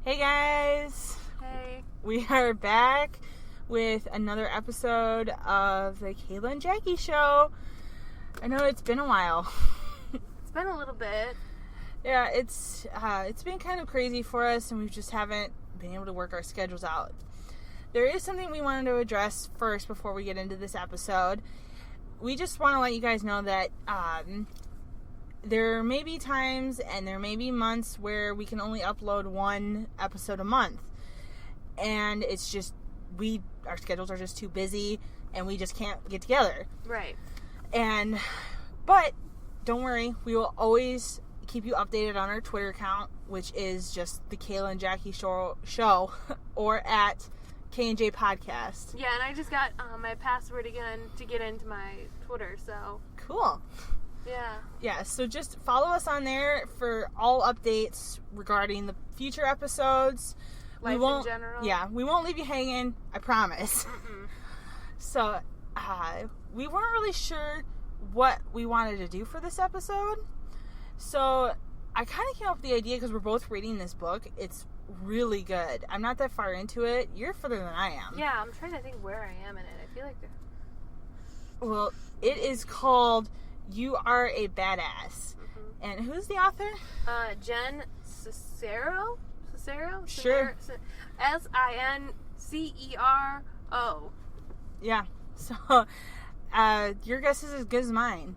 Hey guys! Hey. We are back with another episode of the Kayla and Jackie Show. I know it's been a while. It's been a little bit. Yeah, it's been kind of crazy for us, and we just haven't been able to work our schedules out. There is something we wanted to address first before we get into this episode. We just want to let you guys know that there may be times and there may be months where we can only upload one episode a month. And it's just, our schedules are just too busy and we just can't get together. Right. But don't worry, we will always keep you updated on our Twitter account, which is just the Kayla and Jackie Show or at kandjpodcast. Yeah, and I just got my password again to get into my Twitter, so. Cool. Yeah, so just follow us on there for all updates regarding the future episodes. Life in general. Yeah, we won't leave you hanging, I promise. Mm-mm. So, we weren't really sure what we wanted to do for this episode. So, I kind of came up with the idea because we're both reading this book. It's really good. I'm not that far into it. You're further than I am. Yeah, I'm trying to think where I am in it. I feel like... Well, it is called You Are a Badass. Mm-hmm. And who's the author? Jen Sincero? Sure. Sincero. Yeah. So, your guess is as good as mine.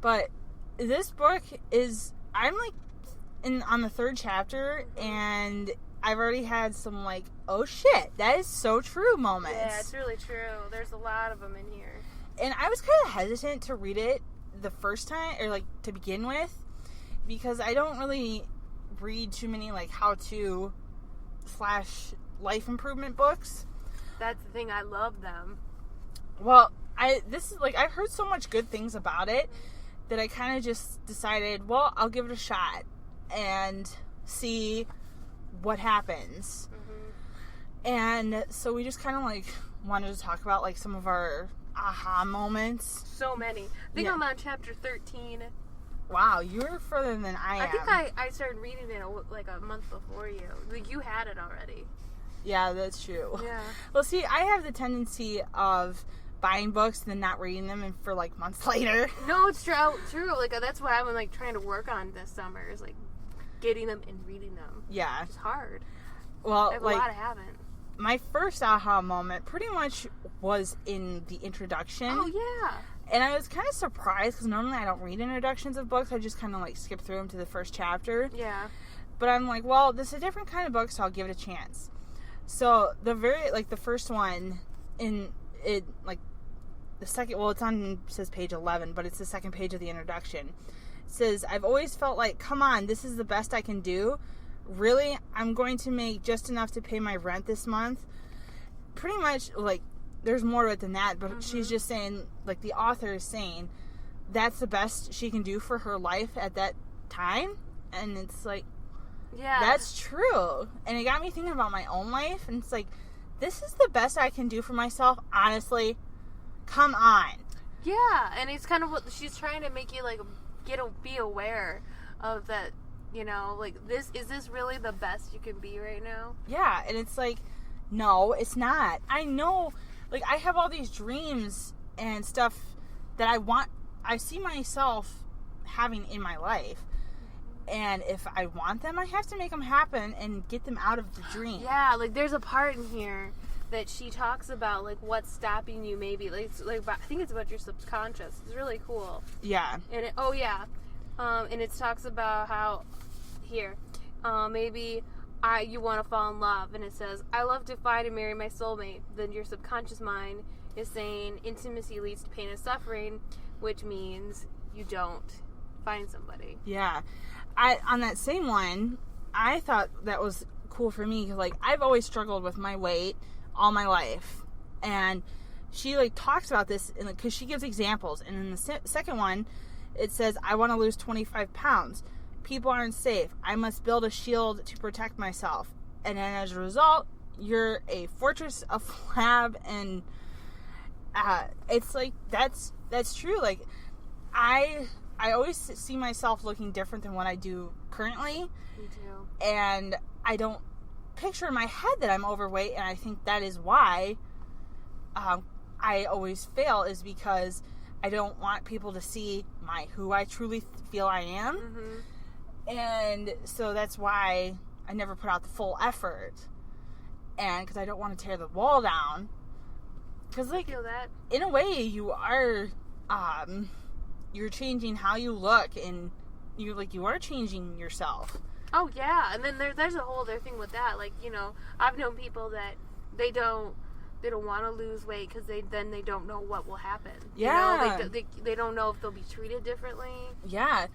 But this book is, I'm like on the third chapter, and I've already had some like, oh shit, that is so true moments. Yeah, it's really true. There's a lot of them in here. And I was kind of hesitant to read it the first time, or like to begin with, because I don't really read too many like how-to / life improvement books. That's the thing, I love them. Well, I've heard so much good things about it that I kind of just decided, well, I'll give it a shot and see what happens. Mm-hmm. And so we just kind of like wanted to talk about like some of our aha moments. So many. I think I'm on chapter 13. Wow, you're further than I am. I think I started reading it like a month before you. Like, you had it already. Yeah, that's true. Yeah. Well, see, I have the tendency of buying books and then not reading them and for like months later. No, it's true. Like, that's what I've been like trying to work on this summer, is like getting them and reading them. Yeah. It's hard. Well, I have like, a lot I haven't. my first aha moment pretty much was in the introduction. Oh, yeah. And I was kind of surprised because normally I don't read introductions of books. I just kind of like skip through them to the first chapter. Yeah. But I'm like, well, this is a different kind of book, so I'll give it a chance. So the first one in it, like the second, well, it says page 11, but it's the second page of the introduction. It says, I've always felt like, come on, this is the best I can do. Really? I'm going to make just enough to pay my rent this month. Pretty much, like, there's more to it than that, but she's just saying, like, the author is saying that's the best she can do for her life at that time. And it's like, yeah, that's true. And it got me thinking about my own life, and it's like, this is the best I can do for myself, honestly. Come on. Yeah, and it's kind of what she's trying to make you, like, be aware of that, you know, like, is this really the best you can be right now? Yeah, and it's like, no, it's not. I know, like, I have all these dreams and stuff that I see myself having in my life. And if I want them, I have to make them happen and get them out of the dream. Yeah, like, there's a part in here that she talks about, like, what's stopping you maybe. Like, I think it's about your subconscious. It's really cool. Yeah. And and it talks about how, maybe you want to fall in love. And it says, I love to find and marry my soulmate. Then your subconscious mind is saying intimacy leads to pain and suffering, which means you don't find somebody. Yeah. On that same one, I thought that was cool for me, because like, I've always struggled with my weight all my life, and she like talks about this because she gives examples. And in the second one, it says, I want to lose 25 pounds. People aren't safe. I must build a shield to protect myself. And then as a result, you're a fortress of flab. And it's like, that's true. Like, I always see myself looking different than what I do currently. Me too. And I don't picture in my head that I'm overweight, and I think that is why I always fail, is because I don't want people to see who I truly feel I am. Mm-hmm. And so that's why I never put out the full effort. And because I don't want to tear the wall down. Because, like, I feel that. In a way, you are, you're changing how you look, and you are changing yourself. Oh, yeah. And then there's a whole other thing with that. Like, you know, I've known people that they don't want to lose weight because they don't know what will happen. Yeah. You know, they don't know if they'll be treated differently. Yeah.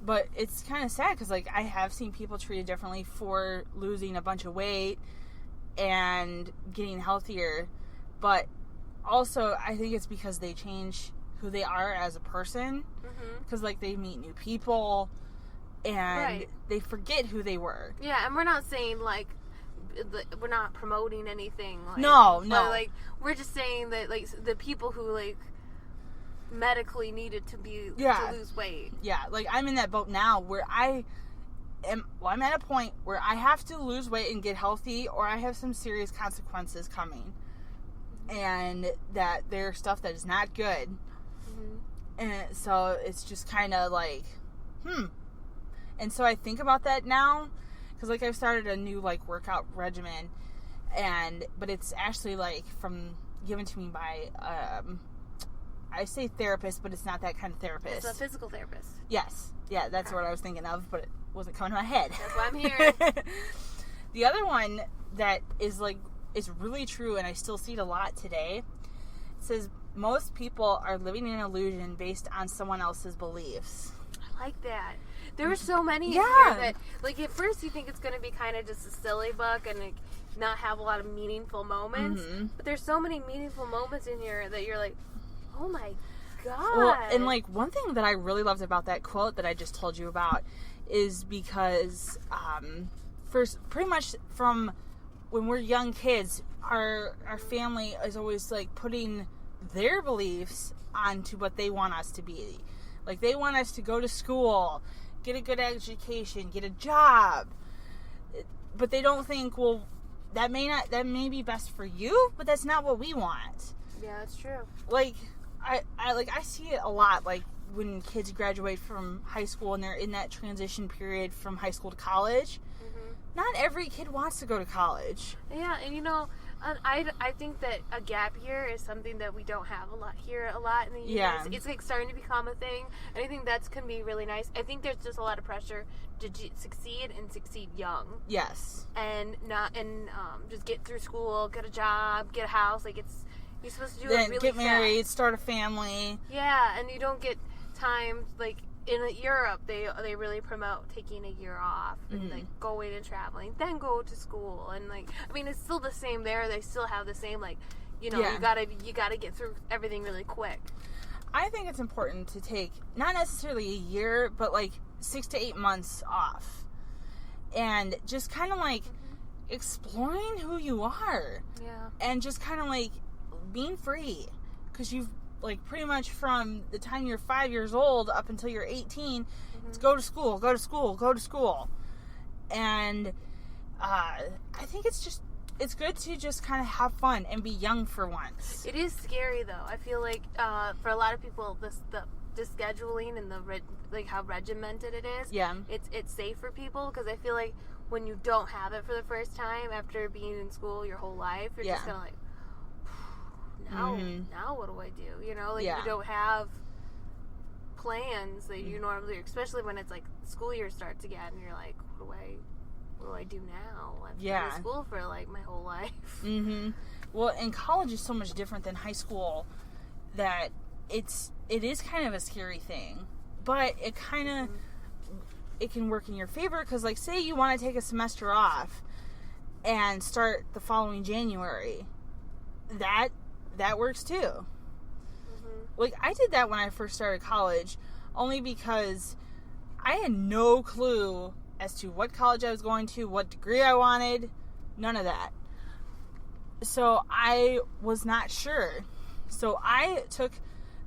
But it's kind of sad because, like, I have seen people treated differently for losing a bunch of weight and getting healthier. But also, I think it's because they change who they are as a person. Because, like, they meet new people and they forget who they were. Yeah, and we're not saying, like, we're not promoting anything. Like, No. Like, we're just saying that, like, the people who, like, medically needed to lose weight. Yeah, like, I'm in that boat now where I'm at a point where I have to lose weight and get healthy, or I have some serious consequences coming. And that there's stuff that is not good. Mm-hmm. And so it's just kind of like, And so I think about that now, because, like, I've started a new, like, workout regimen, but it's actually, like, given to me by, I say therapist, but it's not that kind of therapist. It's a physical therapist. Yes. Yeah, that's what I was thinking of, but it wasn't coming to my head. That's why I'm here. The other one that is, like, is really true, and I still see it a lot today, it says, most people are living in an illusion based on someone else's beliefs. I like that. There were so many in Yeah. here that, like, at first you think it's going to be kind of just a silly book and, like, not have a lot of meaningful moments. Mm-hmm. But there's so many meaningful moments in here that you're like, oh my God. Well, and, like, one thing that I really loved about that quote that I just told you about is because, first, pretty much from when we're young kids, our family is always, like, putting their beliefs onto what they want us to be. Like, they want us to go to school, get a good education, get a job. But they don't think, well, that may be best for you, but that's not what we want. Yeah, that's true. Like, I see it a lot, like, when kids graduate from high school and they're in that transition period from high school to college. Mm-hmm. Not every kid wants to go to college. Yeah, and, you know, I think that a gap year is something that we don't have a lot in the U.S. Yeah. It's, like, starting to become a thing, and I think that's can be really nice. I think there's just a lot of pressure to succeed young. Yes. And just get through school, get a job, get a house. Like, you're supposed to do Then it really get married, fast. start a family. Yeah, and you don't get time, like, in Europe, they really promote taking a year off and, like, going and traveling, then go to school. And, like, I mean, it's still the same there. They still have the same, like, you know, you gotta get through everything really quick. I think it's important to take, not necessarily a year, but, like, 6 to 8 months off. And just kind of, like, exploring who you are. Yeah. And just kind of, like, being free. Because you've, like, pretty much from the time you're 5 years old up until you're 18, it's go to school, go to school, go to school. And I think it's good to just kind of have fun and be young for once. It is scary, though. I feel like for a lot of people, the scheduling and like how regimented it is, it's safe for people, because I feel like when you don't have it for the first time after being in school your whole life, you're just kind of like, now what do I do? You know, like, you don't have plans that you normally, especially when it's like school year starts again, and you're like, what do I do now? I've been in school for, like, my whole life. Well, and college is so much different than high school that it is kind of a scary thing, but it kind of it can work in your favor, because, like, say you want to take a semester off and start the following January, that works too. Like, I did that when I first started college, only because I had no clue as to what college I was going to, what degree I wanted, none of that. So I was not sure. So I took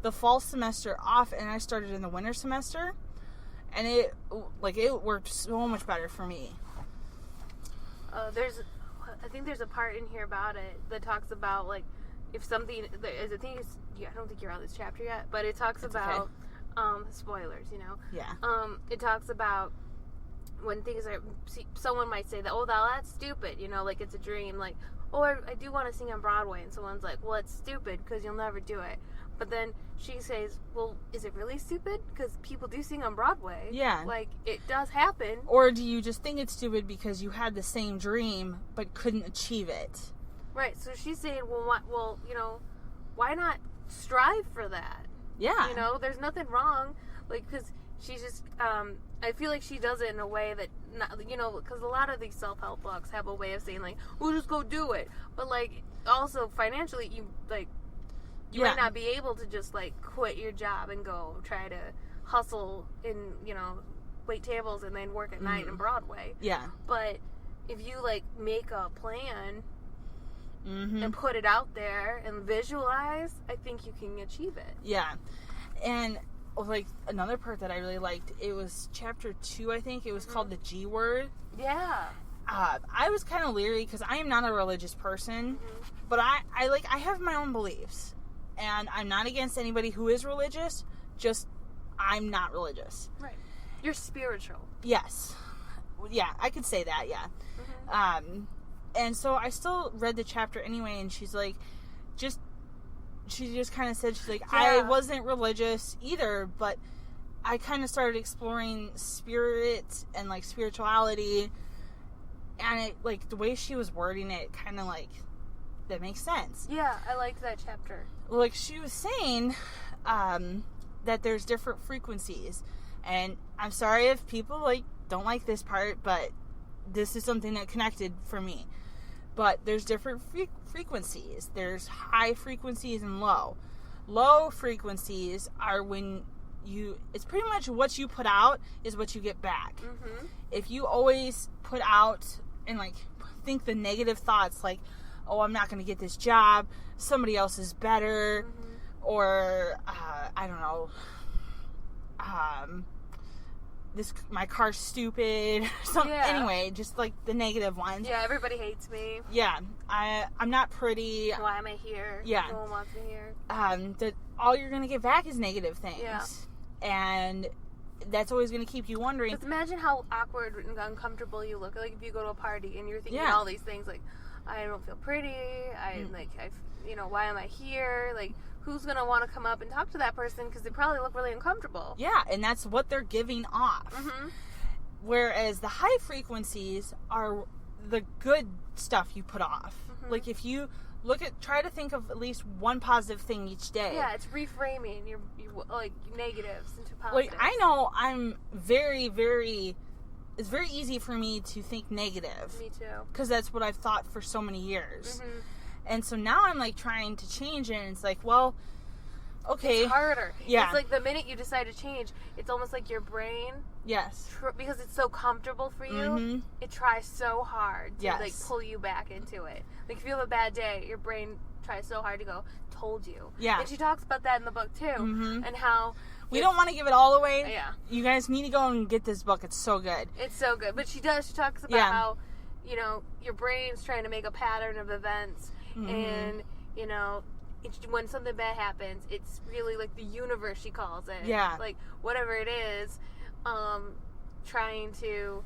the fall semester off and I started in the winter semester, and it worked so much better for me. There's I think there's a part in here about it that talks about, like, if something, I don't think you're on this chapter yet, but it talks about, spoilers, you know? Yeah. It talks about when things are, someone might say that, oh, that's stupid, you know, like, it's a dream, like, oh, I do want to sing on Broadway, and someone's like, well, it's stupid, because you'll never do it. But then she says, well, is it really stupid? Because people do sing on Broadway. Yeah. Like, it does happen. Or do you just think it's stupid because you had the same dream, but couldn't achieve it? Right, so she's saying, well, you know, why not strive for that? Yeah. You know, there's nothing wrong, like, because she's just, I feel like she does it in a way that, you know, because a lot of these self-help books have a way of saying, like, well, just go do it. But, like, also financially, you might not be able to just, like, quit your job and go try to hustle and, you know, wait tables and then work at night in Broadway. Yeah. But if you, like, make a plan and put it out there and visualize, I think you can achieve it. Yeah. And, like, another part that I really liked, it was chapter 2, I think. It was called the G Word. Yeah. I was kind of leery because I am not a religious person, but I have my own beliefs. And I'm not against anybody who is religious, just I'm not religious. Right. You're spiritual. Yes. Yeah, I could say that, yeah. And so I still read the chapter anyway, and she's like, she just kind of said, she's like, I wasn't religious either, but I kind of started exploring spirit and, like, spirituality, and it, like, the way she was wording it, kind of, like, that makes sense. Yeah, I liked that chapter. Like, she was saying that there's different frequencies, and I'm sorry if people, like, don't like this part, but this is something that connected for me. But there's different frequencies. There's high frequencies and low. Low frequencies are when it's pretty much what you put out is what you get back. If you always put out and, like, think the negative thoughts, like, oh, I'm not going to get this job, somebody else is better, or, I don't know, my car's stupid, anyway, just, like, the negative ones. Yeah, everybody hates me. Yeah, I'm not pretty. Why am I here? Yeah. No one wants me here. That all you're going to get back is negative things. Yeah. And that's always going to keep you wondering. Just imagine how awkward and uncomfortable you look, like, if you go to a party and you're thinking all these things, like, I don't feel pretty, you know, why am I here? Like, who's going to want to come up and talk to that person? Because they probably look really uncomfortable. Yeah, and that's what they're giving off. Whereas the high frequencies are the good stuff you put off. Like, if you try to think of at least one positive thing each day. Yeah, it's reframing your like, negatives into positives. Like, I know I'm very, very... It's very easy for me to think negative. Me too. Because that's what I've thought for so many years. And so now I'm, like, trying to change it, and it's like, well, okay. It's harder. Yeah. It's like the minute you decide to change, it's almost like your brain... Yes. Because it's so comfortable for you, it tries so hard to, like, pull you back into it. Like, if you have a bad day, your brain tries so hard to go, told you. Yeah. And she talks about that in the book, too. And how... We don't want to give it all away. Yeah. You guys need to go and get this book. It's so good. It's so good. But she talks about how, you know, your brain's trying to make a pattern of events. And, you know, when something bad happens, it's really like the universe, she calls it. Yeah. Like, whatever it is, trying to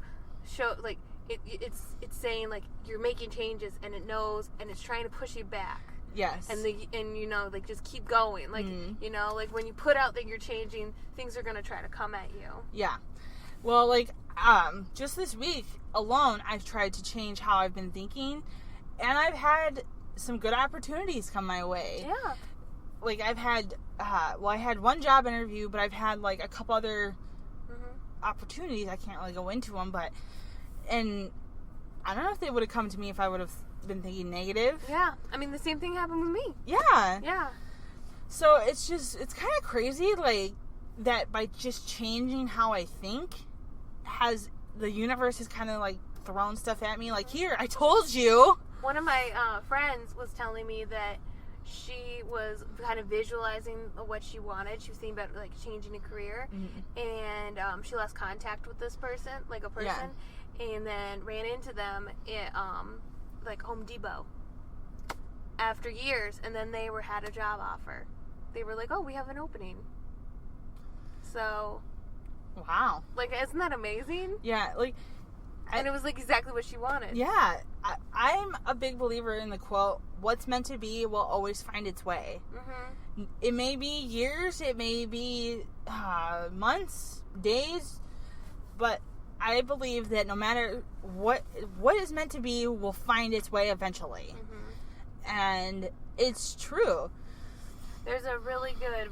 show, like, it's saying, like, you're making changes and it knows and it's trying to push you back. Yes. And you know, like, just keep going. Like, you know, like, when you put out that you're changing, things are going to try to come at you. Yeah. Well, like, just this week alone, I've tried to change how I've been thinking, and I've had some good opportunities come my way. Yeah. Like, I've had, I had one job interview, but I've had, like, a couple other opportunities. I can't really go into them, and I don't know if they would have come to me if I would have been thinking negative. Yeah. I mean, the same thing happened with me. Yeah. Yeah. So it's kind of crazy, like, that by just changing how I think, the universe has kind of, like, thrown stuff at me. Like, here, I told you. One of my friends was telling me that she was kind of visualizing what she wanted. She was thinking about, like, changing a career. And she lost contact with this person, like, a person. And then ran into them like Home Depot after years, and then they had a job offer. They were like, oh, we have an opening. So, wow. like, isn't that amazing? Yeah, like, and it was like exactly what she wanted. Yeah, I'm a big believer in the quote, what's meant to be will always find its way. Mm-hmm. It may be years, it may be months, days, but I believe that no matter what is meant to be will find its way eventually. Mm-hmm. And it's true. There's a really good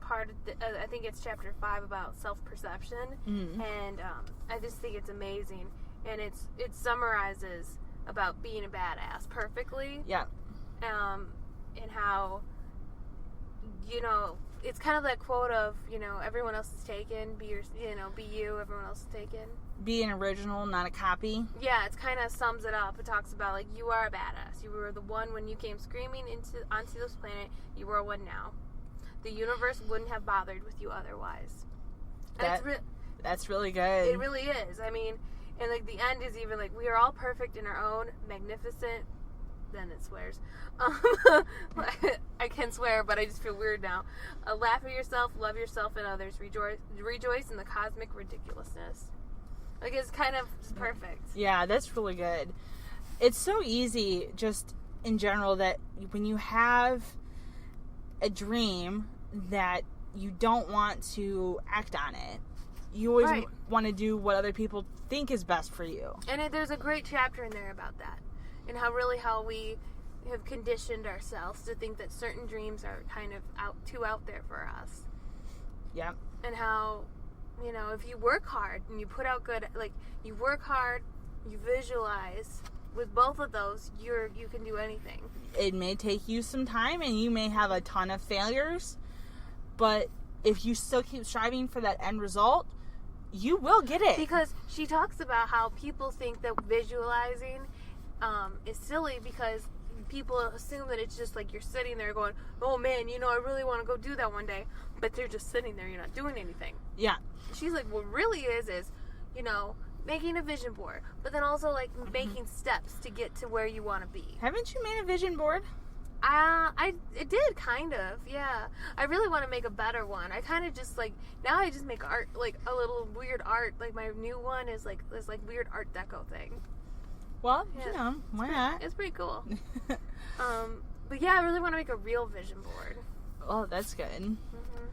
part of I think it's chapter 5 about self-perception, and I just think it's amazing, and it summarizes about being a badass perfectly. Yeah. And how, it's kind of that quote of, everyone else is taken, be you, everyone else is taken. Be an original, not a copy. Yeah, it kind of sums it up. It talks about, like, you are a badass. You were the one when you came screaming onto this planet. You are one now. The universe wouldn't have bothered with you otherwise. That's really good. It really is. I mean, and, like, the end is even, like, we are all perfect in our own magnificent... Then it swears. I can swear, but I just feel weird now. Laugh at yourself, love yourself and others. Rejoice in the cosmic ridiculousness. Like, it's kind of just perfect. Yeah, that's really good. It's so easy, just in general, that when you have a dream that you don't want to act on it, you always want to do what other people think is best for you. And there's a great chapter in there about that. And how we have conditioned ourselves to think that certain dreams are kind of too out there for us. Yeah. And how, if you work hard and you put out good, like, you work hard, you visualize, with both of those, you can do anything. It may take you some time and you may have a ton of failures, but if you still keep striving for that end result, you will get it. Because she talks about how people think that visualizing is silly because people assume that it's just like you're sitting there going, oh man, I really want to go do that one day, but they're just sitting there, you're not doing anything. Yeah. She's like, what really is making a vision board, but then also like making steps to get to where you want to be. Haven't you made a vision board? It did kind of, yeah. I really want to make a better one. I kind of just like, now I just make art, like a little weird art. Like my new one is like this like weird art deco thing. Well, why not? It's pretty cool. But yeah, I really want to make a real vision board. Oh, that's good. Mm-hmm.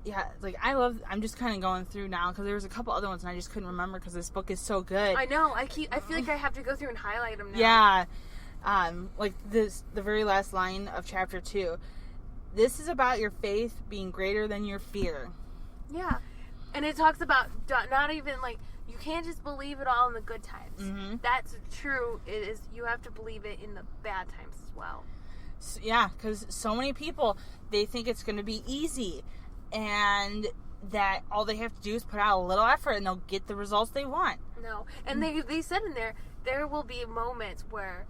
Yeah, like I'm just kind of going through now because there was a couple other ones and I just couldn't remember because this book is so good. I know. I feel like I have to go through and highlight them now. Yeah. Like the very last line of chapter 2. This is about your faith being greater than your fear. Yeah. And it talks about not even like, you can't just believe it all in the good times. Mm-hmm. That's true. It is. You have to believe it in the bad times as well. So, yeah, because so many people, they think it's going to be easy, and that all they have to do is put out a little effort, and they'll get the results they want. No, and they said in there will be moments where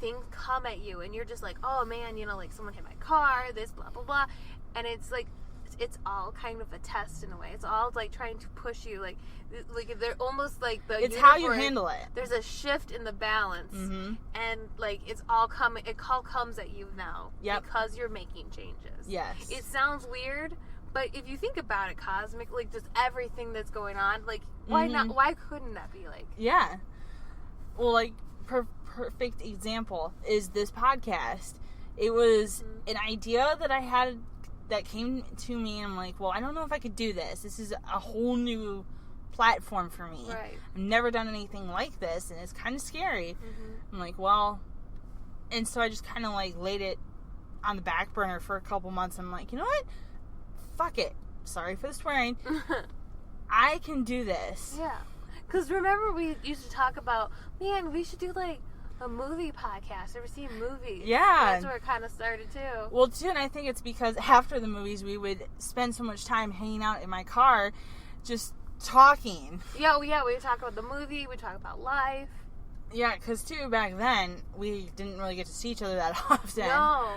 things come at you, and you're just like, oh man, like someone hit my car, this blah blah blah, and it's like. It's all kind of a test in a way. It's all like trying to push you, like they're almost like the. It's how you handle it. There's a shift in the balance, and like it's all coming. It all comes at you now because you're making changes. Yes, it sounds weird, but if you think about it, cosmic, like just everything that's going on, like why not? Why couldn't that be like? Yeah, well, like perfect example is this podcast. It was an idea that I had. That came to me and I'm like, well, I don't know if I could do this. This is a whole new platform for me. Right. I've never done anything like this and it's kind of scary. I'm like, well, and so I just kind of like laid it on the back burner for a couple months. I'm like, you know what? Fuck it. Sorry for the swearing. I can do this. Yeah. Because remember we used to talk about, man, we should do like a movie podcast. Ever seen movies? Yeah. That's where it kind of started too. Well, too, and I think it's because after the movies, we would spend so much time hanging out in my car, just talking. Yeah, we would talk about the movie. We talk about life. Yeah, because too, back then, we didn't really get to see each other that often. No.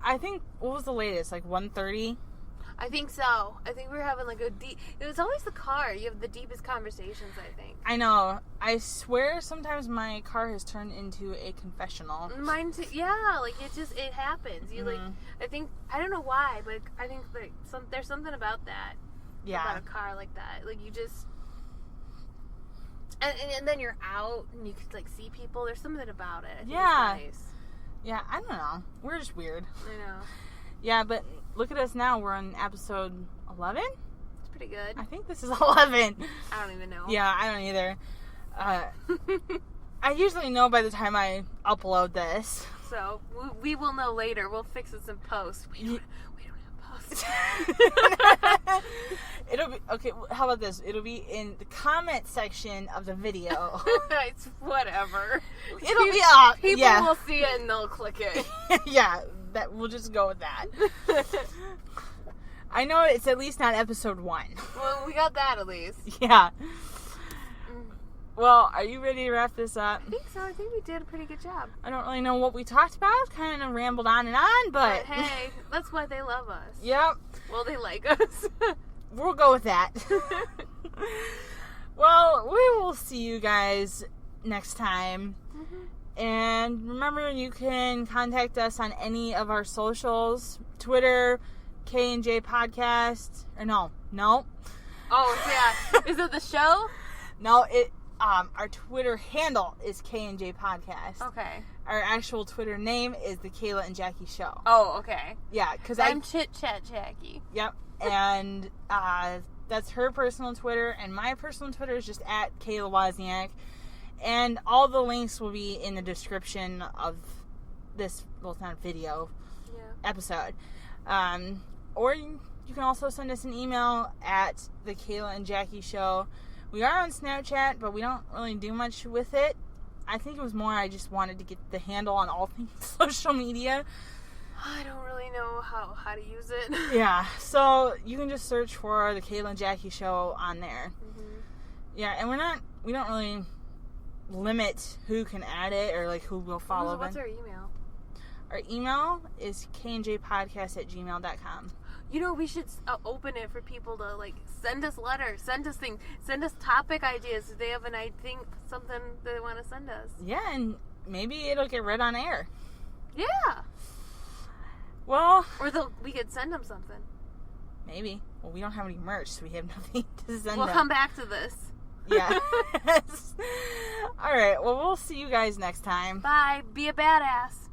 I think, what was the latest? Like 1:30? I think so. I think we're having like a deep... It was always the car. You have the deepest conversations, I think. I know. I swear sometimes my car has turned into a confessional. Mine too. Yeah, like it happens. You like, I think, I don't know why, but I think like there's something about that. Yeah. About a car like that. Like you just... And then you're out and you could like see people. There's something about it. I think Yeah. It's nice. Yeah, I don't know. We're just weird. I know. Yeah, but look at us now. We're on episode 11? It's pretty good. I think this is 11. I don't even know. Yeah, I don't either. I usually know by the time I upload this. So, we will know later. We'll fix this in post. We don't have post. It'll be, okay, how about this? It'll be in the comment section of the video. It's whatever. It'll be up. People Yeah. will see it and they'll click it. Yeah, we'll just go with that. I know it's at least not episode 1. Well, we got that at least. Yeah. Well, are you ready to wrap this up? I think so. I think we did a pretty good job. I don't really know what we talked about. Kind of rambled on and on, but... hey, that's why they love us. Yep. Well, they like us. We'll go with that. Well, we will see you guys next time. Mm-hmm. And remember, you can contact us on any of our socials. Twitter, kandjpodcast. Or no. Oh, yeah. Is it the show? No, our Twitter handle is kandjpodcast. Okay. Our actual Twitter name is the Kayla and Jackie Show. Oh, okay. Yeah, because I'm Chit Chat Jackie. Yep. And that's her personal Twitter, and my personal Twitter is just at Kayla Wozniak. And all the links will be in the description of this, well, it's not a video, episode. Or you can also send us an email at the Kayla and Jackie Show. We are on Snapchat, but we don't really do much with it. I think it was more I just wanted to get the handle on all things social media. I don't really know how to use it. Yeah, so you can just search for the Kayla and Jackie Show on there. Mm-hmm. Yeah, and we don't really limit who can add it or like who will follow. What's our email? Our email is kandjpodcast@gmail.com. You know, we should open it for people to like send us letters, send us things, send us topic ideas. If they have something they want to send us. Yeah, and maybe it'll get read on air. Yeah. Well, or we could send them something. Maybe. Well, we don't have any merch, so we have nothing to send them. We'll come back to this. Yeah. All right. Well, we'll see you guys next time. Bye. Be a badass.